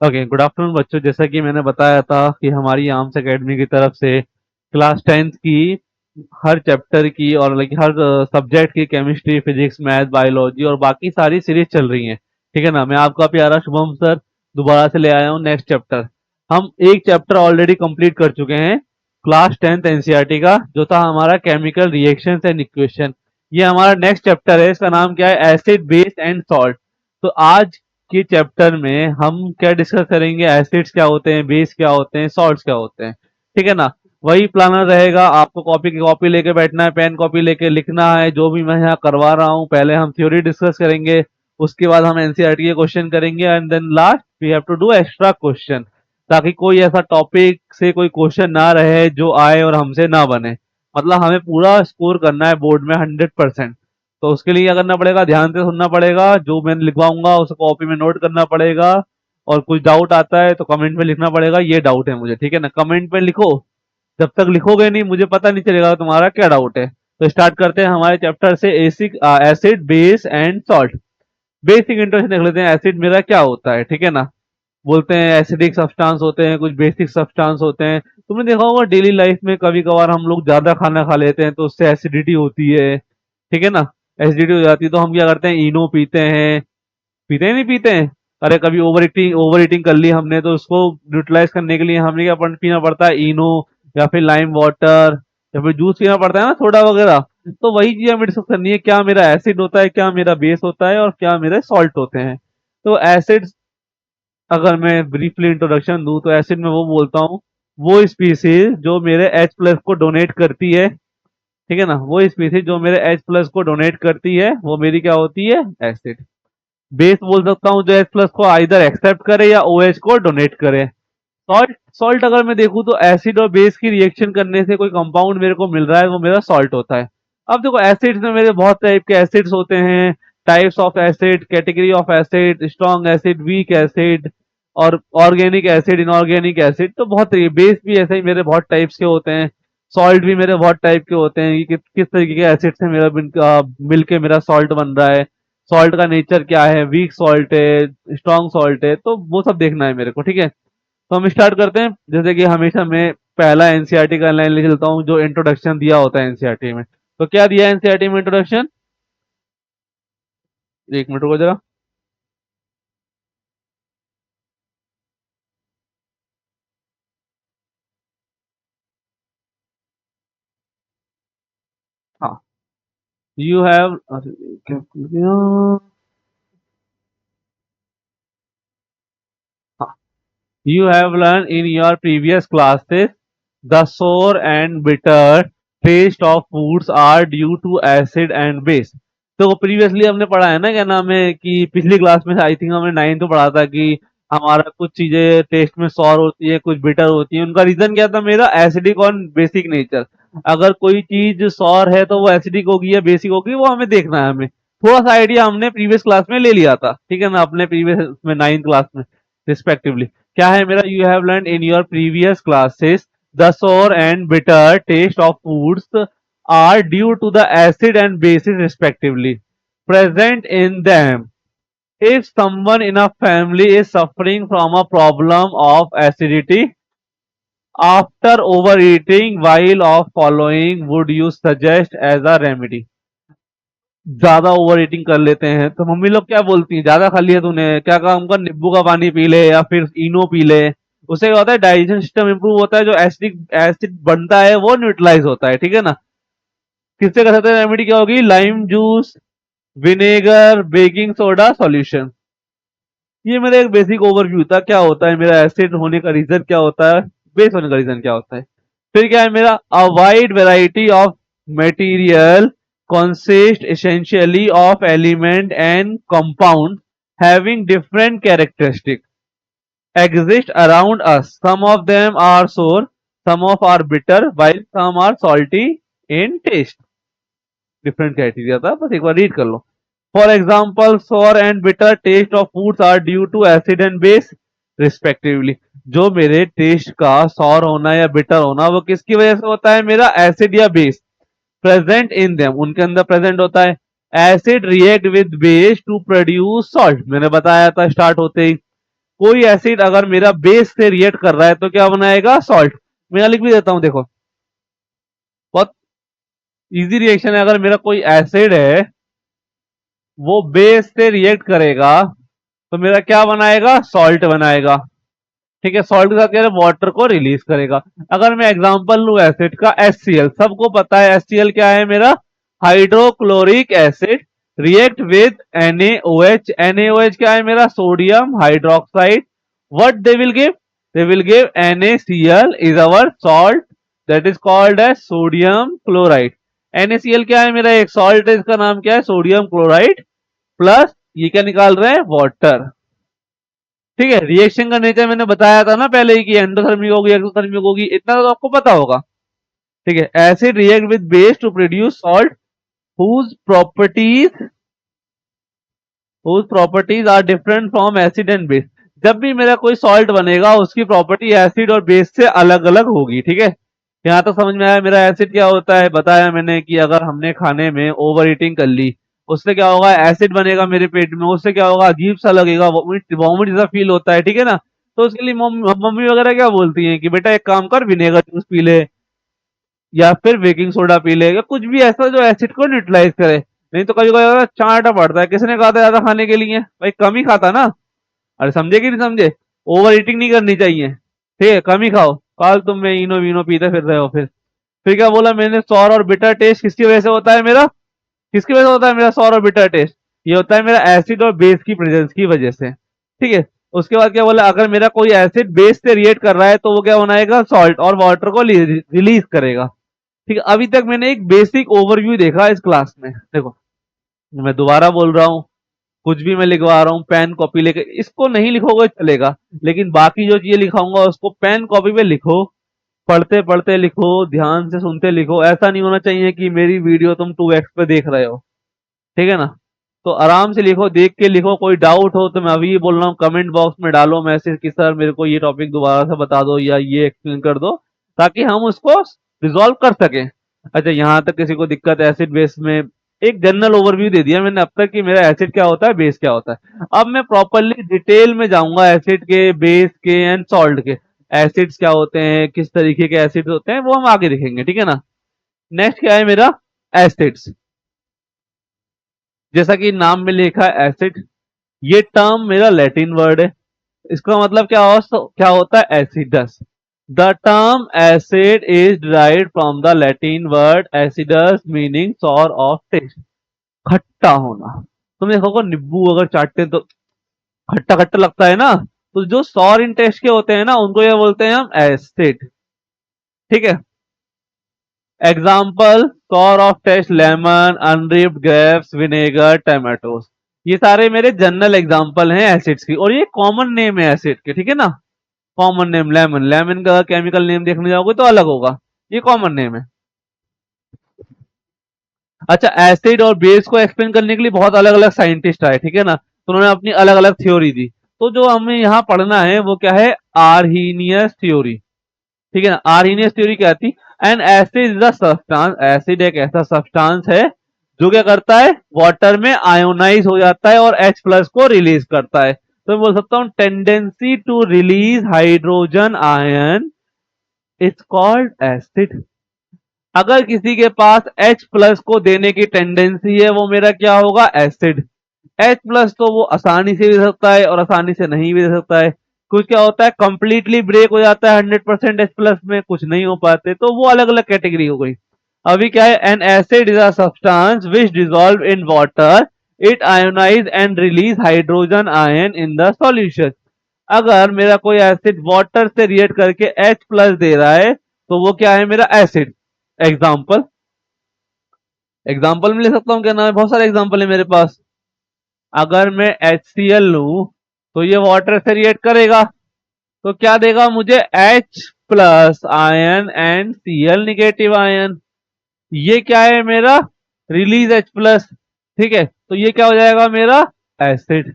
Okay, good afternoon बच्चों। जैसा कि मैंने बताया था कि हमारी आर्म्स एकेडमी की तरफ से क्लास 10th की हर चैप्टर की और लाइक हर सब्जेक्ट की केमिस्ट्री, फिजिक्स, मैथ, बायोलॉजी और बाकी सारी सीरीज चल रही हैं। ठीक है ना। मैं आपका प्यारा शुभम सर दोबारा से ले आया हूँ नेक्स्ट चैप्टर। हम एक चैप्टर ऑलरेडी कंप्लीट कर चुके हैं क्लास 10th एनसीईआरटी का, जो था हमारा केमिकल रिएक्शंस एंड इक्वेशन। ये हमारा नेक्स्ट चैप्टर है। इसका नाम क्या है? Acid, base and salt. तो आज के चैप्टर में हम क्या डिस्कस करेंगे? एसिड्स क्या होते हैं, बेस क्या होते हैं, सॉल्ट्स क्या होते हैं। ठीक है ना। वही प्लानर रहेगा। आपको कॉपी लेके बैठना है, पेन कॉपी लेके लिखना है जो भी मैं यहाँ करवा रहा हूँ। पहले हम थ्योरी डिस्कस करेंगे, उसके बाद हम एनसीईआरटी के क्वेश्चन करेंगे and then last we have to do extra question, ताकि कोई ऐसा टॉपिक से कोई क्वेश्चन ना रहे जो आए और हमसे ना बने। मतलब हमें पूरा स्कोर करना है बोर्ड में 100%। तो उसके लिए क्या करना पड़ेगा? ध्यान से सुनना पड़ेगा, जो मैं लिखवाऊंगा उसे कॉपी में नोट करना पड़ेगा। और कुछ डाउट आता है तो कमेंट में लिखना पड़ेगा, ये डाउट है मुझे। ठीक है ना। कमेंट में लिखो। जब तक लिखोगे नहीं मुझे पता नहीं चलेगा तुम्हारा क्या डाउट है। तो स्टार्ट करते हैं हमारे चैप्टर से, acid, acid, base and salt. Basic introduction देख लेते हैं। एसिड मेरा क्या होता है? ठीक है ना। बोलते हैं एसिडिक सब्सटेंस होते हैं, कुछ बेसिक सब्सटेंस होते हैं। तुमने देखा होगा डेली लाइफ में कभी कभार हम लोग ज्यादा खाना खा लेते हैं तो उससे एसिडिटी होती है। ठीक है ना। एसिडिटी हो जाती है तो हम क्या करते हैं? इनो पीते हैं। पीते हैं नहीं पीते हैं? अरे कभी ओवर ईटिंग कर ली हमने तो उसको न्यूट्रलाइज करने के लिए हमें क्या पीना पड़ता है? इनो, या फिर लाइम वाटर, या फिर जूस पीना पड़ता है ना, सोडा वगैरह। तो वही चीज हमें डिस्कस करनी है, क्या मेरा एसिड होता है, क्या मेरा बेस होता है, और क्या मेरे सॉल्ट होते हैं। तो एसिड, अगर मैं ब्रीफली इंट्रोडक्शन दूं तो एसिड में वो बोलता हूँ, वो स्पीसीज जो मेरे H प्लस को डोनेट करती है। ठीक है ना। वो स्पीसीज जो मेरे H प्लस को डोनेट करती है वो मेरी क्या होती है? एसिड। बेस बोल सकता हूँ जो H प्लस को आइदर एक्सेप्ट करे या OH को डोनेट करे। सॉल्ट, सॉल्ट अगर मैं देखूं तो एसिड और बेस की रिएक्शन करने से कोई कंपाउंड मेरे को मिल रहा है, वो मेरा सॉल्ट होता है। अब देखो एसिड्स में मेरे बहुत टाइप के एसिड्स होते हैं। Types of acid, category of acid, strong acid, weak acid, और ऑर्गेनिक एसिड, इनऑर्गेनिक एसिड। तो बहुत बेस भी ऐसे ही मेरे बहुत टाइप्स के होते हैं। सॉल्ट भी मेरे बहुत टाइप के होते हैं कि किस तरीके के एसिड से मेरा मिल के मेरा सॉल्ट बन रहा है। सॉल्ट का नेचर क्या है, वीक सॉल्ट है, स्ट्रॉन्ग सॉल्ट है, तो वो सब देखना है मेरे को। ठीक है। तो हम स्टार्ट करते हैं। जैसे कि हमेशा मैं पहला एनसीईआरटी का लाइन ले चलता हूँ जो इंट्रोडक्शन दिया होता है एनसीईआरटी में। तो क्या दिया है एनसीईआरटी में इंट्रोडक्शन? एक मिनट रुको जरा। हाँ, you have, you have learned in your previous classes the sour and bitter taste of foods are due to acid and base। तो प्रीवियसली हमने पढ़ा है ना, क्या नाम है कि पिछली क्लास में आई थिंक हमने 9th में पढ़ा था कि हमारा कुछ चीजें टेस्ट में सॉर होती है, कुछ बिटर होती है। उनका रीजन क्या था? मेरा एसिडिक और बेसिक नेचर। अगर कोई चीज सॉर है तो वो एसिडिक होगी या बेसिक होगी, वो हमें देखना है। हमें थोड़ा सा आइडिया हमने प्रीवियस क्लास में ले लिया था। ठीक है ना, अपने प्रीवियस में 9th क्लास में रिस्पेक्टिवली। क्या है मेरा? You have learn in your previous classes the sour and bitter taste of foods are due to the acid and basis respectively present in them. If someone in a family is suffering from a problem of acidity after overeating, while of following would you suggest as a remedy? ज्यादा over eating कर लेते हैं तो mummy लोग क्या बोलती हैं? ज्यादा खा लिया तूने, क्या काम कर, नींबू का पानी पी ले या फिर इनो पी ले। उससे क्या होता है? डाइजेशन सिस्टम इंप्रूव होता है, जो एसिडिक एसिड बनता है वो न्यूट्रलाइज होता है। ठीक है ना। किससे कर सकते हैं? रेमेडी क्या होगी? Lime juice, vinegar, baking soda solution. ये मेरा एक बेसिक ओवरव्यू था, क्या होता है मेरा एसिड होने का रीजन, क्या होता है बेस होने का रीजन, क्या होता है। फिर क्या है मेरा? A wide variety of material consist essentially of element and compound having different characteristics exist around us. Some of them are sour, some of are bitter, while some are salty in taste. Different criteria था, बस एक बार read कर लो। For example, sour and bitter taste of foods are due to acid and base respectively। जो मेरे test का sorry होना या bitter होना वो किसकी वजह से होता है? मेरा एसिड या बेस प्रेजेंट इन देम, उनके अंदर प्रेजेंट होता है। Acid react with base to produce salt, मैंने बताया था स्टार्ट होते ही। कोई एसिड अगर मेरा बेस से रिएक्ट कर रहा है तो क्या बनाएगा? सॉल्ट। मैं लिख भी देता हूं, देखो बहुत इजी रिएक्शन है। अगर मेरा कोई एसिड है वो बेस से रिएक्ट करेगा तो मेरा क्या बनाएगा? सॉल्ट बनाएगा। ठीक है, सॉल्ट के साथ क्या है? वाटर को रिलीज करेगा। अगर मैं एग्जांपल लूं एसिड का, HCl, सबको पता है HCl क्या है मेरा? Hydrochloric acid react with NaOH। NaOH क्या है मेरा? Sodium hydroxide. What they will give? They will give NaCl is our salt that is called as sodium chloride. NaCl क्या है मेरा? एक सॉल्ट है, इसका नाम क्या है? Sodium chloride. प्लस ये क्या निकाल रहे हैं? वाटर। ठीक है, रिएक्शन का नेचर मैंने बताया था ना पहले ही कि एंडोथर्मिक होगी, एक्सोथर्मिक होगी, इतना तो आपको पता होगा। ठीक है, acid react with base to produce salt whose properties whose properties are different from acid and base। जब भी मेरा कोई सॉल्ट बनेगा उसकी प्रॉपर्टी एसिड और बेस से अलग अलग होगी। ठीक है, यहां तक समझ में आया? मेरा एसिड क्या होता है बताया मैंने कि अगर हमने खाने में ओवर ईटिंग कर ली उससे क्या होगा? एसिड बनेगा मेरे पेट में, उससे क्या होगा? अजीब सा लगेगा, वॉमिट वॉमिट जैसा फील होता है। ठीक है ना, तो उसके लिए मम्मी वगैरह क्या बोलती हैं कि बेटा एक काम कर, विनेगर जूस पी ले या फिर बेकिंग सोडा पी ले, या कुछ भी ऐसा जो एसिड को न्यूट्रलाइज करे। नहीं तो कभी कभी चाटा पड़ता है। किसने कहा था ज्यादा खाने के लिए? भाई कम ही खाता ना। अरे समझे कि नहीं समझे? ओवर ईटिंग नहीं करनी चाहिए। ठीक है, कम ही खाओ। कल तुम में इनो वीनो पीते फिर रहे हो। फिर क्या बोला मैंने? सॉर और बिटर टेस्ट किसकी वजह से होता है मेरा? किसकी वजह से होता है मेरा सॉर और बिटर टेस्ट? ये होता है मेरा एसिड और बेस की प्रेजेंस की वजह से। ठीक है, उसके बाद क्या बोला? अगर मेरा कोई एसिड बेस से रिएक्ट कर रहा है तो वो क्या बनाएगा? सॉल्ट, और वाटर को रिलीज करेगा। ठीक है, अभी तक मैंने एक बेसिक ओवरव्यू देखा इस क्लास में। देखो मैं दोबारा बोल रहा हूँ, कुछ भी मैं लिखवा रहा हूँ पेन कॉपी लेके, इसको नहीं लिखोगे चलेगा, लेकिन बाकी जो चीजें लिखाऊंगा उसको पेन कॉपी पे लिखो, पढ़ते पढ़ते लिखो, ध्यान से सुनते लिखो। ऐसा नहीं होना चाहिए कि मेरी वीडियो तुम 2x पे देख रहे हो। ठीक है ना, तो आराम से लिखो, देख के लिखो। कोई डाउट हो तो मैं अभी बोल रहा हूँ कमेंट बॉक्स में डालो मैसेज कि सर मेरे को ये टॉपिक दोबारा से बता दो या ये एक्सप्लेन कर दो, ताकि हम उसको रिजॉल्व कर सकें। अच्छा, यहाँ तक किसी को दिक्कत एसिड बेस में? एक जनरल ओवरव्यू दे दिया मैंने अब तक कि मेरा एसिड क्या होता है, बेस क्या होता है। अब मैं प्रॉपरली डिटेल में जाऊंगा एसिड के, बेस के एंड सॉल्ट के। एसिड्स क्या होते हैं, किस तरीके के एसिड्स होते हैं, वो हम आगे देखेंगे। ठीक है ना, नेक्स्ट क्या है मेरा? एसिड्स। जैसा कि नाम में लिखा है एसिड, ये टर्म मेरा लैटिन वर्ड है। इसका मतलब क्या होता है? Acidus. The term acid is derived from the Latin word acidus meaning sour of taste, खट्टा होना। तुम देखोगे नींबू अगर चाटते हैं तो खट्टा खट्टा लगता है ना, तो जो सॉर इन टेस्ट के होते हैं ना उनको ये बोलते हैं हम एसिड। ठीक है, example sour of taste lemon, unripe grapes, vinegar, tomatoes. ये सारे मेरे जनरल एग्जाम्पल हैं एसिड्स की, और ये कॉमन नेम है एसिड के। ठीक है ना, कॉमन नेम लेमन, लेमन का केमिकल नेम देखने जाओगे तो अलग होगा, ये कॉमन नेम है। अच्छा, एसिड और बेस को एक्सप्लेन करने के लिए बहुत अलग अलग साइंटिस्ट आए। ठीक है ना, तो उन्होंने अपनी अलग अलग थ्योरी दी। तो जो हमें यहाँ पढ़ना है वो क्या है? Arrhenius theory. ठीक है ना, आर्हीनियस थ्योरी क्या थी? N acid is the substance, acid एक ऐसा सब्सटेंस है जो क्या करता है? वाटर में आयोनाइज हो जाता है और H प्लस को रिलीज करता है। तो मैं बोल सकता हूं tendency to release hydrogen ion is called acid. अगर किसी के पास H प्लस को देने की टेंडेंसी है वो मेरा क्या होगा? एसिड। H प्लस तो वो आसानी से भी दे सकता है और आसानी से नहीं भी दे सकता है। कुछ क्या होता है कंप्लीटली ब्रेक हो जाता है 100% H प्लस में, कुछ नहीं हो पाते, तो वो अलग अलग कैटेगरी हो गई। अभी क्या है? N acid is a substance which dissolve in water, it ionise and release hydrogen ion in the solution. अगर मेरा कोई एसिड वाटर से रिएक्ट करके H प्लस दे रहा है तो वो क्या है मेरा? एसिड। एग्जाम्पल, एग्जाम्पल में ले सकता हूँ क्या नाम है? बहुत सारे एग्जाम्पल है मेरे पास। अगर मैं HCl लूं तो ये वाटर से रिएक्ट करेगा तो क्या देगा मुझे? H plus ion and Cl negative ion. ये क्या है मेरा? Release H plus. ठीक है, तो ये क्या हो जाएगा मेरा? एसिड।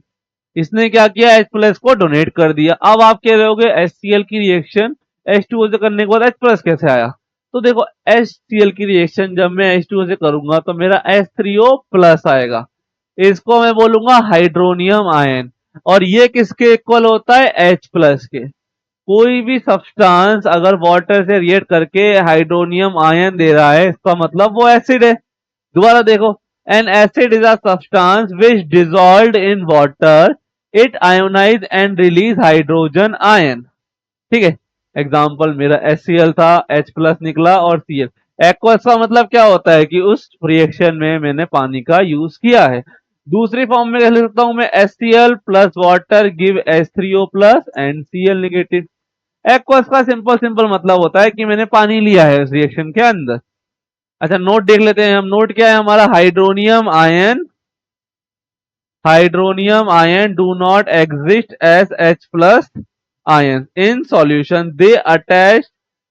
इसने क्या किया? H प्लस को डोनेट कर दिया। अब आप कह रहे होगे HCl की रिएक्शन H2O से करने के बाद H प्लस कैसे आया? तो देखो HCl की रिएक्शन जब मैं H2O से करूंगा तो मेरा H3O प्लस आएगा, इसको मैं बोलूंगा हाइड्रोनियम आयन। और ये किसके इक्वल होता है, H प्लस के। कोई भी सब्सटेंस अगर वाटर से रिएक्ट करके हाइड्रोनियम आयन दे रहा है, इसका मतलब वो एसिड है। दोबारा देखो, N acid is a substance which dissolved in water, it ionise and release hydrogen ion. ठीक है, एग्जाम्पल मेरा HCl था, H प्लस निकला और Cl। एक्वस का मतलब क्या होता है कि उस रिएक्शन में मैंने पानी का यूज किया है। दूसरी फॉर्म में कह सकता हूं मैं HCl plus water give H3O plus and Cl negative. Aqueous का सिंपल सिंपल मतलब होता है कि मैंने पानी लिया है उस रिएक्शन के अंदर। अच्छा, नोट देख लेते हैं हम। नोट क्या है हमारा, hydronium ion, hydronium ion do not exist as H plus ions in solution. They attach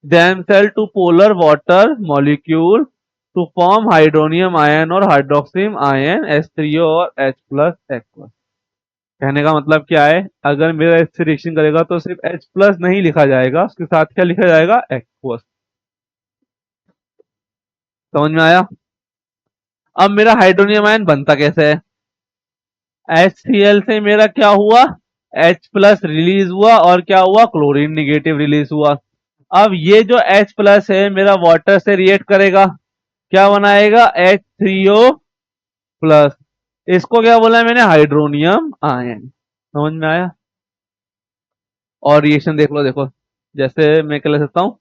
themselves to polar water molecule to form hydronium ion और hydroxyl ion H3O और H plus aqueous। कहने का मतलब क्या है, अगर मेरा इससे रिएक्शन करेगा तो सिर्फ H प्लस नहीं लिखा जाएगा, उसके साथ क्या लिखा जाएगा, एक्वस। समझ में आया। अब मेरा हाइड्रोनियम आयन बनता कैसे है, HCl से मेरा क्या हुआ, H प्लस रिलीज हुआ और क्या हुआ, क्लोरीन निगेटिव रिलीज हुआ। अब ये जो H प्लस है मेरा वाटर से रिएक्ट करेगा, क्या बनाएगा, H3O प्लस। इसको क्या बोला है मैंने, हाइड्रोनियम आयन। समझ में आया। और रिएक्शन देख लो, देखो जैसे मैं क्या ले सकता हूं,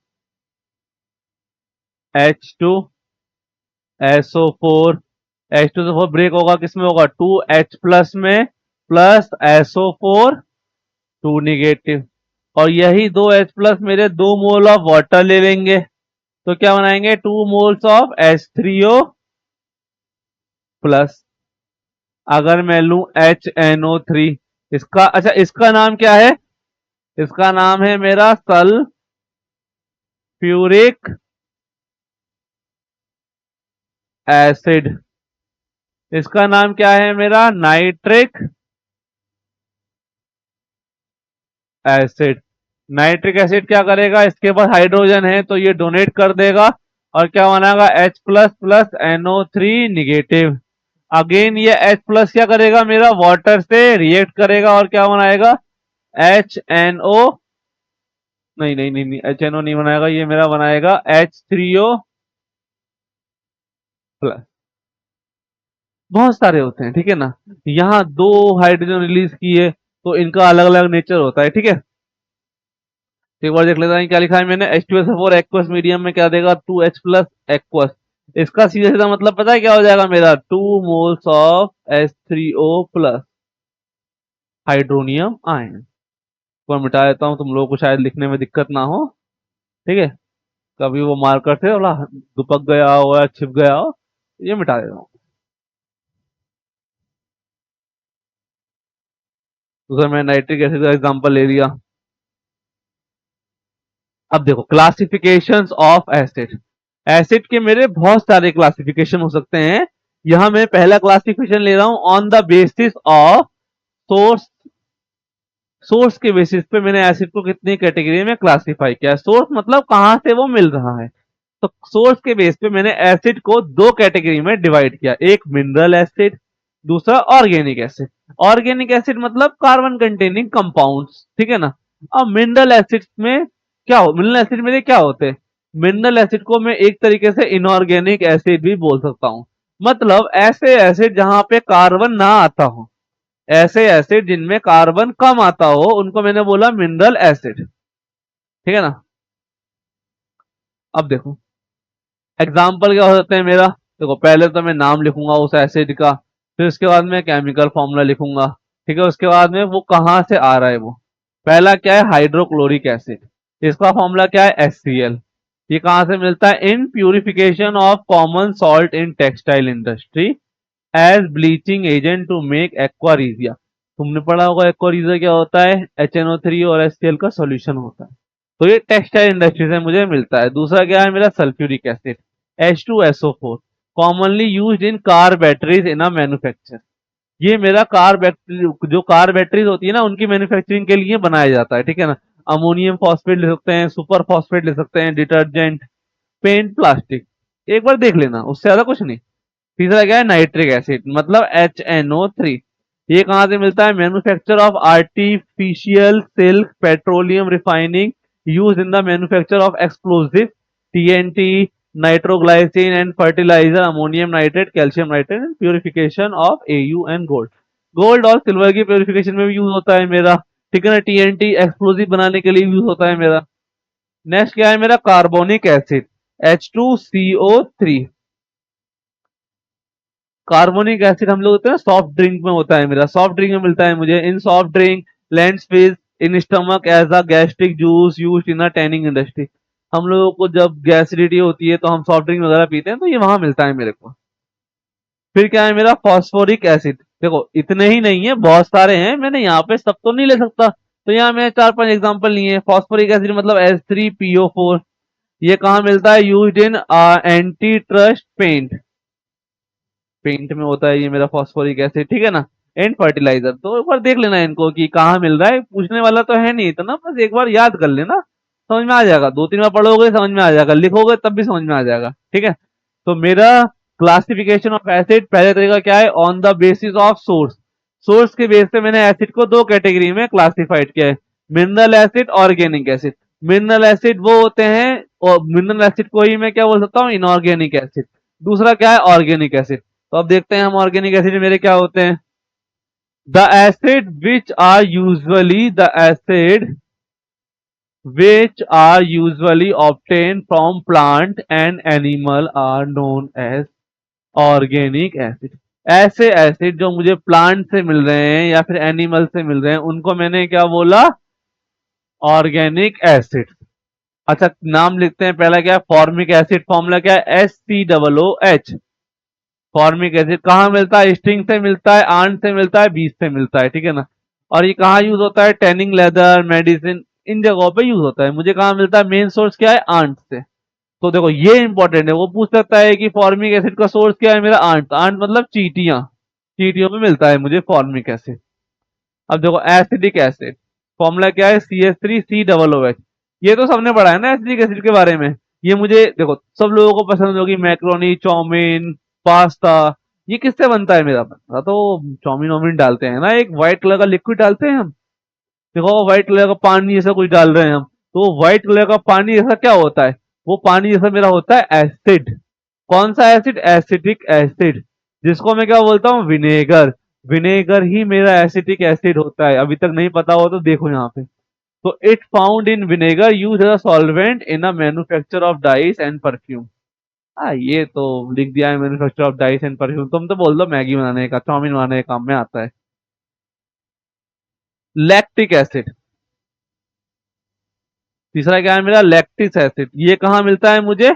H2 SO4, H2SO4 ब्रेक होगा किसमें होगा, 2H प्लस में प्लस SO4 2 निगेटिव। और यही 2H प्लस मेरे 2 मोल ऑफ वाटर ले लेंगे, तो क्या बनाएंगे, 2 मोल्स ऑफ H3O प्लस। अगर मैं लू HNO3, इसका अच्छा इसका नाम क्या है, इसका नाम है मेरा सल्फ्यूरिक एसिड। इसका नाम क्या है मेरा, नाइट्रिक एसिड। नाइट्रिक एसिड क्या करेगा, इसके पास हाइड्रोजन है तो ये डोनेट कर देगा और क्या बनाएगा, H plus plus NO3 negative. Again ये H प्लस क्या करेगा, मेरा वाटर से रिएक्ट करेगा और क्या बनाएगा, HNO, नहीं नहीं नहीं नहीं, HNO नहीं बनाएगा, ये मेरा बनाएगा H3O प्लस। बहुत सारे होते हैं, ठीक है ना। यहाँ 2 हाइड्रोजन रिलीज किए तो इनका अलग अलग नेचर होता है, ठीक है। एक बार देख लेते हैं क्या लिखा है मैंने, H2SO4 एक्वस मीडियम में क्या देगा, 2H प्लस एक्वस। इसका सीधा सीधा मतलब पता है क्या हो जाएगा मेरा, 2 moles of H3O plus hydronium ion. को मिटा देता हूं, तुम लोगों को शायद लिखने में दिक्कत ना हो, ठीक है। कभी वो मार्कर से बोला दुपक गया हो या छिप गया हो, ये मिटा देता हूँ। तो सर मैं नाइट्रिक एसिड का एग्जांपल ले लिया। अब देखो क्लासिफिकेशंस ऑफ एसिड। एसिड के मेरे बहुत सारे क्लासिफिकेशन हो सकते हैं। यहां मैं पहला क्लासिफिकेशन ले रहा हूं on the basis of source. Source के बेसिस पे मैंने एसिड को कितनी कैटेगरी में क्लासिफाई किया। सोर्स मतलब कहां से वो मिल रहा है, तो सोर्स के बेस पे मैंने एसिड को 2 कैटेगरी में डिवाइड किया, एक मिनरल एसिड, दूसरा ऑर्गेनिक एसिड। ऑर्गेनिक एसिड मतलब कार्बन कंटेनिंग कंपाउंड्स, ठीक है ना। अब मिनरल एसिड में क्या हो, मिनरल एसिड में क्या होते हैं, मिनरल एसिड को मैं एक तरीके से इनऑर्गेनिक एसिड भी बोल सकता हूं। मतलब ऐसे एसिड जहां पे कार्बन ना आता हो, ऐसे एसिड जिनमें कार्बन कम आता हो, उनको मैंने बोला मिनरल एसिड, ठीक है ना। अब देखो एग्जाम्पल क्या हो सकते हैं मेरा, देखो पहले तो मैं नाम लिखूंगा उस एसिड का, फिर उसके बाद में केमिकल फॉर्मूला लिखूंगा, ठीक है। उसके बाद में वो कहां से आ रहा है, वो पहला क्या है, हाइड्रोक्लोरिक एसिड। इसका फॉर्मूला क्या है, HCl। ये कहां से मिलता है, in purification of common salt in textile industry as bleaching agent to make aqua regia. तुमने पढ़ा होगा एक्वारीजिया क्या होता है, HNO3 और HCl का सॉल्यूशन होता है। तो ये टेक्सटाइल इंडस्ट्री से मुझे मिलता है। दूसरा क्या है मेरा, sulphuric acid, H2SO4, commonly used in car batteries in a manufacture. ये मेरा कार बैटरी, जो कार बैटरीज होती है ना, उनकी मैन्युफैक्चरीज के लिए बनाया जाता है, ठीक है ना। अमोनियम फॉस्फेट ले सकते हैं, सुपर फॉस्फेट ले सकते हैं, डिटर्जेंट, पेंट, प्लास्टिक। एक बार देख लेना, उससे ज्यादा कुछ नहीं। तीसरा क्या है, नाइट्रिक एसिड, मतलब HNO3। ये कहाँ से मिलता है? Manufacture of artificial silk petroleum refining use in the manufacture of explosive TNT nitroglycerin and fertiliser ammonium nitrate calcium nitrate and purification of AU and gold. Gold और सिल्वर की purification में भी यूज होता है मेरा, ठीक है ना। टीएनटी एक्सप्लोजिव बनाने के लिए यूज होता है मेरा। नेक्स्ट क्या है मेरा? Carbonic acid H2CO3। Carbonic acid हम लोग होते हैं सॉफ्ट ड्रिंक में होता है मेरा, सॉफ्ट ड्रिंक में मिलता है मुझे। In soft drink lands fish in stomach as a gastric juice used in a tanning industry. हम लोगों को जब गैसिडिटी होती है तो हम सॉफ्ट ड्रिंक वगैरह पीते हैं, तो ये वहां मिलता है मेरे को। फिर क्या है मेरा? Phosphoric acid. देखो इतने ही नहीं है, बहुत सारे हैं, मैंने यहाँ पे सब तो नहीं ले सकता, तो यहाँ मैंने 4-5 एग्जांपल लिए हैं। फॉस्फोरिक एसिड मतलब H3PO4। ये कहाँ मिलता है? Used in anti trust paint. Paint में होता है ये मेरा फॉस्फोरिक एसिड, ठीक है ना। And fertiliser. तो एक बार देख लेना इनको कि कहाँ मिल रहा है, पूछने वाला तो है नहीं इतना, बस एक बार याद कर लेना, समझ में आ जाएगा। 2-3 बार पढ़ोगे समझ में आ जाएगा, लिखोगे तब भी समझ में आ जाएगा, ठीक है। तो मेरा क्लासिफिकेशन ऑफ एसिड पहले तरीका क्या है? On the basis of source. Source के बेस पे मैंने एसिड को 2 कैटेगरी में क्लासिफाइड किया है, mineral acid, organic acid. Mineral acid वो होते हैं, और मिनरल एसिड को ही मैं क्या बोल सकता हूँ? Inorganic acid. दूसरा क्या है? Organic acid. तो अब देखते हैं हम ऑर्गेनिक एसिड मेरे क्या होते हैं। The acid which are usually the acid which are usually obtained from plant and animal are known as organic acid। ऐसे एसिड जो मुझे प्लांट से मिल रहे हैं या फिर एनिमल से मिल रहे हैं, उनको मैंने क्या बोला? Organic acid. अच्छा नाम लिखते हैं। पहला क्या है? Formic acid. फॉर्मूला क्या है? HCOOH। फॉर्मिक एसिड कहाँ मिलता है? स्ट्रिंग से मिलता है, आंट से मिलता है, बीज से मिलता है, ठीक है ना। और ये कहाँ यूज होता है? टैनिंग लेदर, मेडिसिन, इन जगहों पे यूज होता है। मुझे कहाँ मिलता है? मेन सोर्स क्या है? आंट से। तो देखो ये इंपॉर्टेंट है, वो पूछ सकता है कि फॉर्मिक एसिड का सोर्स क्या है? मेरा आंट। आंट मतलब चींटियां, चींटियों में मिलता है मुझे फॉर्मिक एसिड। अब देखो एसिडिक एसिड, फॉर्मूला क्या है? CH3COOH। ये तो सबने पढ़ा है ना एसिडिक एसिड के बारे में। ये मुझे देखो सब लोगों को पसंद होगी, मैक्रोनी, चाउमीन, पास्ता। ये किससे बनता है मेरा? बनता तो चाउमीन वाउमीन डालते हैं ना, एक व्हाइट कलर का लिक्विड डालते हैं हम। देखो व्हाइट कलर का पानी जैसा कुछ डाल रहे हैं हम, तो व्हाइट कलर का पानी जैसा क्या होता है? वो पानी जैसा मेरा होता है एसिड। कौन सा एसिड? एसिटिक एसिड, जिसको मैं क्या बोलता हूँ? विनेगर। विनेगर ही मेरा एसिटिक एसिड होता है। अभी तक नहीं पता हो तो देखो यहाँ पे। तो it found in vinegar use as a solvent in a manufacture of dyes and perfume. ये तो लिख दिया है, manufacture of dyes and perfume. तुम तो बोल दो मैगी बनाने का, चाउमीन बनाने का काम में आता है। Lactic acid. तीसरा क्या है मेरा? Lactic acid. ये कहाँ मिलता है मुझे?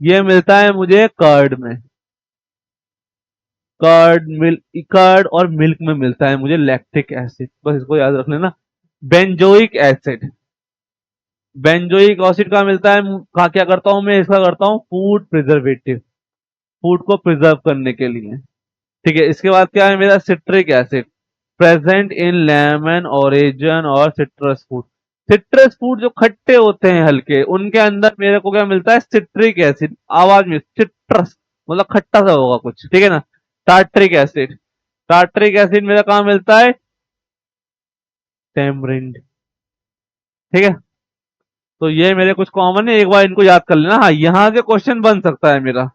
ये मिलता है मुझे कर्ड में। कर्ड, मिल्क, कर्ड और मिल्क में मिलता है मुझे लैक्टिक एसिड, बस इसको याद रख लेना। Benzoic acid. बेंजोइक एसिड का मिलता है, कहा क्या करता हूं मैं? इसका करता हूं फूड प्रिजर्वेटिव, फूड को प्रिजर्व करने के लिए, ठीक है। इसके बाद क्या है मेरा? Citric acid, present in lemon, oranges और सिट्रस फूड। सिट्रस फूड जो खट्टे होते हैं हल्के, उनके अंदर मेरे को क्या मिलता है? Citric acid. आवाज में सिट्रस मतलब खट्टा सा होगा कुछ, ठीक है ना। Tartaric acid. टार्ट्रिक एसिड मेरा कहाँ मिलता है? टेमरिंड, ठीक है। तो ये मेरे कुछ कॉमन है, एक बार इनको याद कर लेना। हाँ यहाँ से क्वेश्चन बन सकता है मेरा,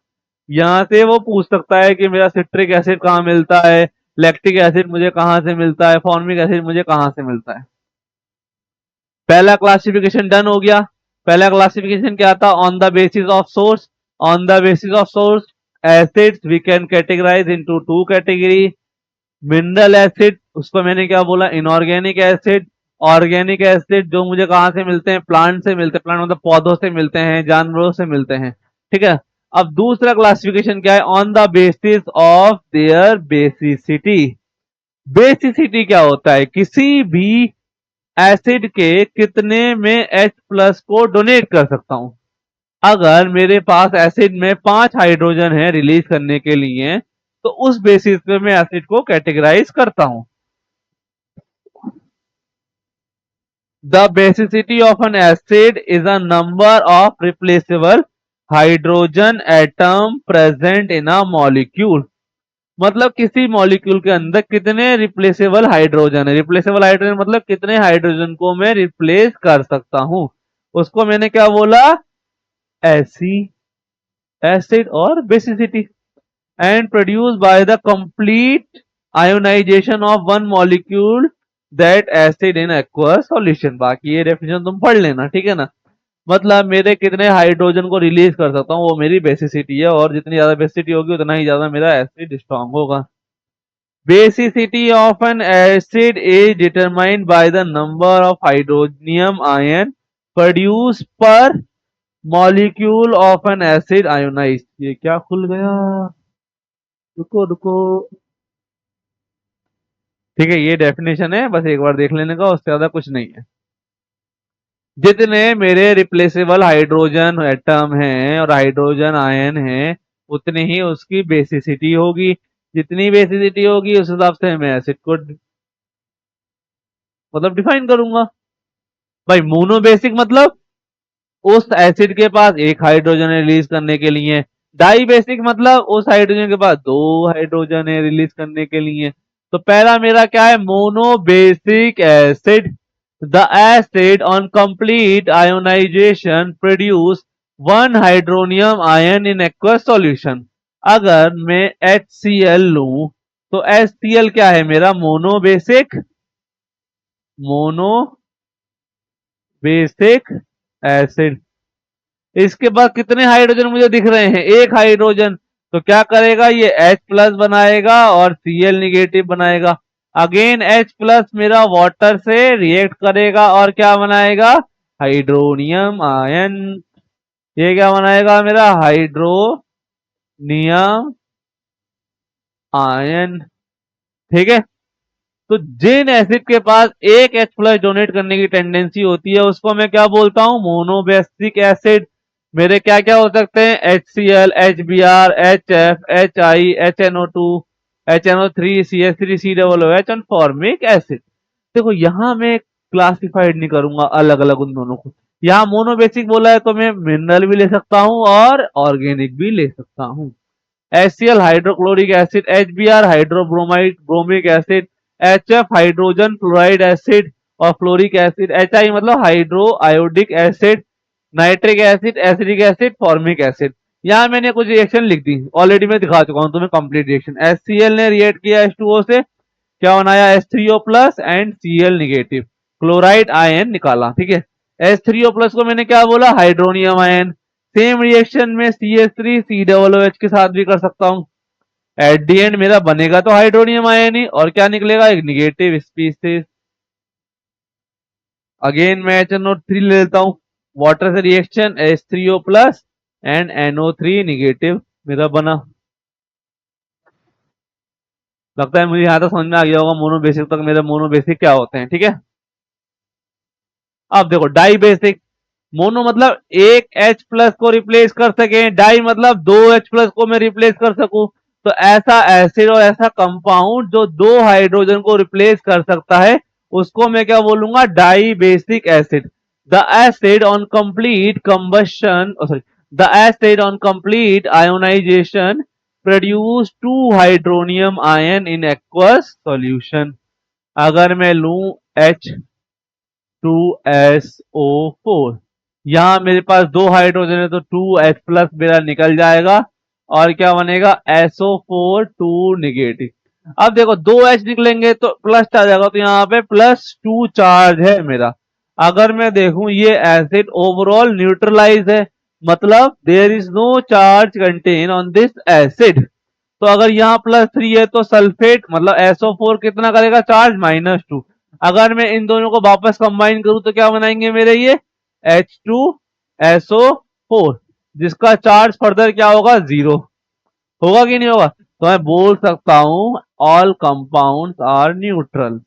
यहाँ से वो पूछ सकता है कि मेरा सिट्रिक एसिड कहाँ मिलता है, लैक्टिक एसिड मुझे कहाँ से मिलता है, फॉर्मिक एसिड मुझे कहाँ से मिलता है। पहला क्लासिफिकेशन डन हो गया। पहला क्लासिफिकेशन क्या था? On the basis of source. On the basis of source acids we can categorise into 2 category. Mineral acid, उसको मैंने क्या बोला? Inorganic acid. ऑर्गेनिक एसिड जो मुझे कहां से मिलते हैं? प्लांट से मिलते हैं। प्लांट मतलब पौधों से मिलते हैं, जानवरों से मिलते हैं, ठीक है। अब दूसरा क्लासिफिकेशन क्या है? On the basis of their basicity. Basicity क्या होता है? किसी भी एसिड के कितने में H+ को डोनेट कर सकता हूं। अगर मेरे पास एसिड में 5 हाइड्रोजन है रिलीज करने के लिए, तो उस बेसिस पे मैं एसिड को कैटेगराइज करता हूं। The basicity of an acid is a number of replaceable hydrogen atom present in a molecule। मतलब किसी मॉलिक्यूल के अंदर कितने रिप्लेसेबल हाइड्रोजन है। रिप्लेसेबल हाइड्रोजन मतलब कितने हाइड्रोजन को मैं रिप्लेस कर सकता हूं, उसको मैंने क्या बोला, एसी एसिड और basicity. And produce by the complete ionisation of one molecule that acid in aqueous solution. बाकी ये डेफिनेशन तुम पढ़ लेना, ठीक है ना। मतलब मेरे कितने हाइड्रोजन को रिलीज कर सकता हूँ, वो मेरी बेसिसिटी है, और जितनी ज्यादा बेसिसिटी होगी उतना ही ज्यादा मेरा एसिड स्ट्रांग होगा। Basicity of an acid is determined by the number of hydronium ion produced per molecule of an acid ionized। ये क्या खुल गया, रुको रुको। ठीक है, ये डेफिनेशन है, बस एक बार देख लेने का, उससे ज्यादा कुछ नहीं है। जितने मेरे रिप्लेसेबल हाइड्रोजन एटम हैं और हाइड्रोजन आयन हैं, उतनी ही उसकी बेसिसिटी होगी। जितनी बेसिसिटी होगी उस हिसाब से मैं एसिड को मतलब डिफाइन करूंगा। भाई मोनोबेसिक मतलब उस एसिड के पास एक हाइड्रोजन है रिलीज करने के लिए। डाई बेसिक मतलब उस हाइड्रोजन के पास दो हाइड्रोजन है रिलीज करने के लिए। तो पहला मेरा क्या है, monobasic acid. The acid on complete ionisation produce one hydronium ion in aqueous solution. अगर मैं HCl लूं तो HCl क्या है मेरा, मोनोबेसिक मोनोबेसिक एसिड। इसके बाद कितने हाइड्रोजन मुझे दिख रहे हैं, एक हाइड्रोजन। तो क्या करेगा, ये H प्लस बनाएगा और Cl निगेटिव बनाएगा। अगेन H प्लस मेरा वाटर से रिएक्ट करेगा और क्या बनाएगा, हाइड्रोनियम आयन। ये क्या बनाएगा मेरा, हाइड्रोनियम आयन। ठीक है। तो जिन एसिड के पास एक H प्लस डोनेट करने की टेंडेंसी होती है उसको मैं क्या बोलता हूं, मोनोबेसिक एसिड। मेरे क्या क्या हो सकते हैं, HCl, HBr, HF, HI, HNO2, HNO3, CH3, COOH और फॉर्मिक एसिड। देखो यहाँ मैं क्लासिफाइड नहीं करूंगा अलग अलग उन दोनों को। यहाँ मोनोबेसिक बोला है तो मैं मिनरल भी ले सकता हूँ और ऑर्गेनिक भी ले सकता हूँ। HCl hydrochloric acid, HBr hydrobromide bromic acid, HF hydrogen fluoride acid और फ्लोरिक एसिड, HI मतलब hydro iodic acid, nitric acid, acidic acid, formic acid. यहाँ मैंने कुछ रिएक्शन लिख दी, ऑलरेडी मैं दिखा चुका हूँ तुम्हें कंप्लीट रिएक्शन। HCl ने रिएक्ट किया H2O से, क्या बनाया, H3O plus and Cl negative, chloride ion निकाला। ठीक है, H3O प्लस को मैंने क्या बोला, हाइड्रोनियम आयन। सेम रिएक्शन में CH3 COOH के साथ भी कर सकता हूं। एट दी एंड मेरा बनेगा तो हाइड्रोनियम आयन ही, और क्या निकलेगा, एक निगेटिव स्पीसीज। अगेन मैं HNO3 ले लेता हूं, वाटर से reaction H3O plus and NO3 negative मेरा बना। लगता है मुझे यहां तक समझ में आ गया होगा मोनोबेसिक तक मेरे मोनोबेसिक क्या होते हैं। ठीक है, अब देखो डाई बेसिक। मोनो मतलब एक H प्लस को रिप्लेस कर सके, डाई मतलब दो H प्लस को मैं रिप्लेस कर सकूं। तो ऐसा एसिड और ऐसा कंपाउंड जो दो हाइड्रोजन को रिप्लेस कर सकता है उसको मैं क्या बोलूंगा, dibasic acid. The acid on complete combustion, sorry, the acid on complete ionisation produce two hydronium ion in aqueous solution. अगर मैं लूं H2SO4, यहां मेरे पास दो हाइड्रोजन है तो 2H प्लस मेरा निकल जाएगा और क्या बनेगा, SO4 2 निगेटिव। अब देखो दो H निकलेंगे तो प्लस आ जाएगा, तो यहाँ पे +2 चार्ज है मेरा। अगर मैं देखूं ये एसिड ओवरऑल न्यूट्रलाइज है, मतलब there is no charge content on this acid. तो अगर यहाँ +3 है तो सल्फेट मतलब SO4 कितना करेगा चार्ज, -2। अगर मैं इन दोनों को वापस कंबाइन करूं तो क्या बनाएंगे मेरे ये H2SO4, जिसका चार्ज फर्दर क्या होगा, 0 होगा कि नहीं होगा। तो मैं बोल सकता हूं ऑल कंपाउंड्स आर न्यूट्रल।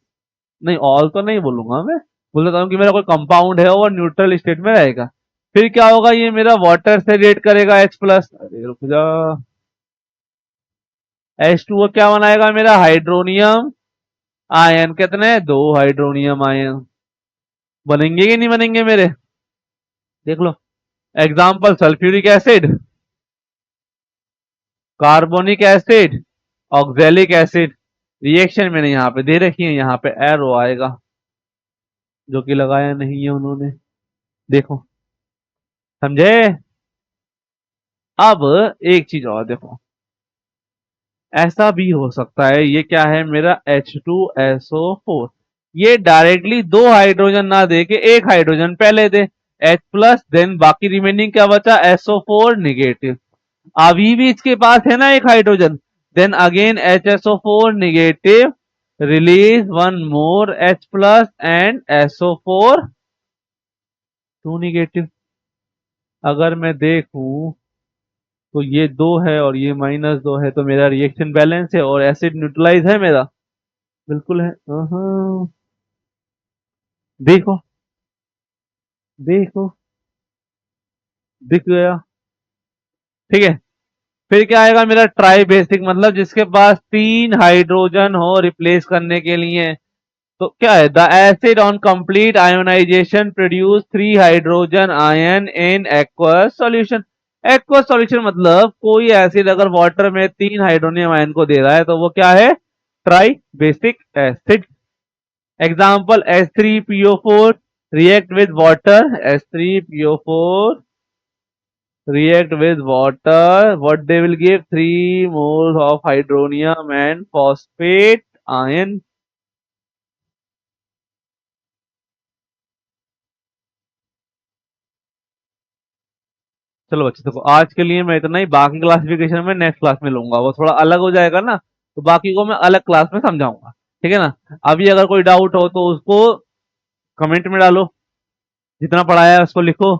नहीं, ऑल तो नहीं बोलूंगा, मैं बोल सकता हूं कि मेरा कोई कंपाउंड है वो न्यूट्रल स्टेट में रहेगा। फिर क्या होगा, ये मेरा वाटर से रिएक्ट करेगा H प्लस, अरे रुक जा, H2O क्या बनाएगा मेरा, हाइड्रोनियम आयन। कितने, दो हाइड्रोनियम आयन बनेंगे कि नहीं बनेंगे मेरे, देख लो। Example, sulphuric acid, carbonic acid, oxalic acid reaction मैंने यहाँ पे दे रखी है, यहाँ पे एरो आएगा जो कि लगाया नहीं है उन्होंने, देखो, समझे। अब एक चीज और देखो, ऐसा भी हो सकता है, ये क्या है मेरा H2SO4, ये डायरेक्टली दो हाइड्रोजन ना दे के एक हाइड्रोजन पहले दे H प्लस, देन बाकी रिमेनिंग क्या बचा SO4 निगेटिव। अभी भी इसके पास है ना एक hydrogen, then again HSO4 negative, release one more H plus and SO4 2 negative. अगर मैं देखूं तो ये दो है और ये -2 है, तो मेरा रिएक्शन बैलेंस है और एसिड न्यूट्रलाइज है मेरा, बिल्कुल है। देखो, देखो, दिख गया, ठीक है। फिर क्या आएगा मेरा ट्राई बेसिक, मतलब जिसके पास 3 हाइड्रोजन हो रिप्लेस करने के लिए। तो क्या है, the acid on complete ionisation produce 3 hydrogen ion in aqueous solution. Aqueous solution मतलब कोई एसिड अगर वाटर में 3 हाइड्रोनियम आयन को दे रहा है तो वो क्या है, try basic acid. Example H3PO4 react with water, H3PO4 react with water, what they will give, 3 moles of hydronium and phosphate ion। चलो बच्चे देखो, आज के लिए मैं इतना ही, बाकी क्लासिफिकेशन में नेक्स्ट क्लास में लूंगा, वो थोड़ा अलग हो जाएगा ना, तो बाकी को मैं अलग क्लास में समझाऊंगा, ठीक है ना। अभी अगर कोई डाउट हो तो उसको कमेंट में डालो, जितना पढ़ाया है उसको लिखो,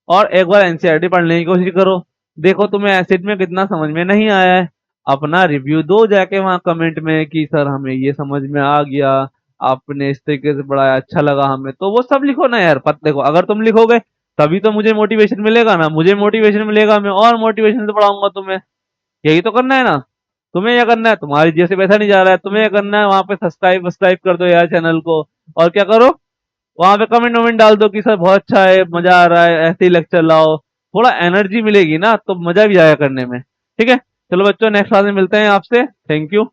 और एक बार एनसीईआरटी पढ़ने की कोशिश करो। देखो तुम्हें एसिड में कितना समझ में नहीं आया है, अपना रिव्यू दो जाके वहां कमेंट में कि सर हमें ये समझ में आ गया, आपने इस तरीके से पढ़ाया, अच्छा लगा हमें, तो वो सब लिखो ना यार। पत देखो, अगर तुम लिखोगे तभी तो मुझे मोटिवेशन मिलेगा ना, मुझे मोटिवेशन मिलेगा, मैं और मोटिवेशन से पढ़ाऊंगा तुम्हें। यही तो करना है ना, तुम्हें क्या करना है, तुम्हारी जेब से पैसा नहीं जा रहा है, तुम्हें क्या करना है, वहां पे सब्सक्राइब कर दो यार चैनल को, और क्या करो, वहां पे कमेंट वमेंट डाल दो कि सर बहुत अच्छा है, मजा आ रहा है, ऐसे ही लेक्चर लाओ, थोड़ा एनर्जी मिलेगी ना तो मजा भी आएगा करने में, ठीक है। चलो बच्चों, नेक्स्ट क्लास में मिलते हैं आपसे, थैंक यू।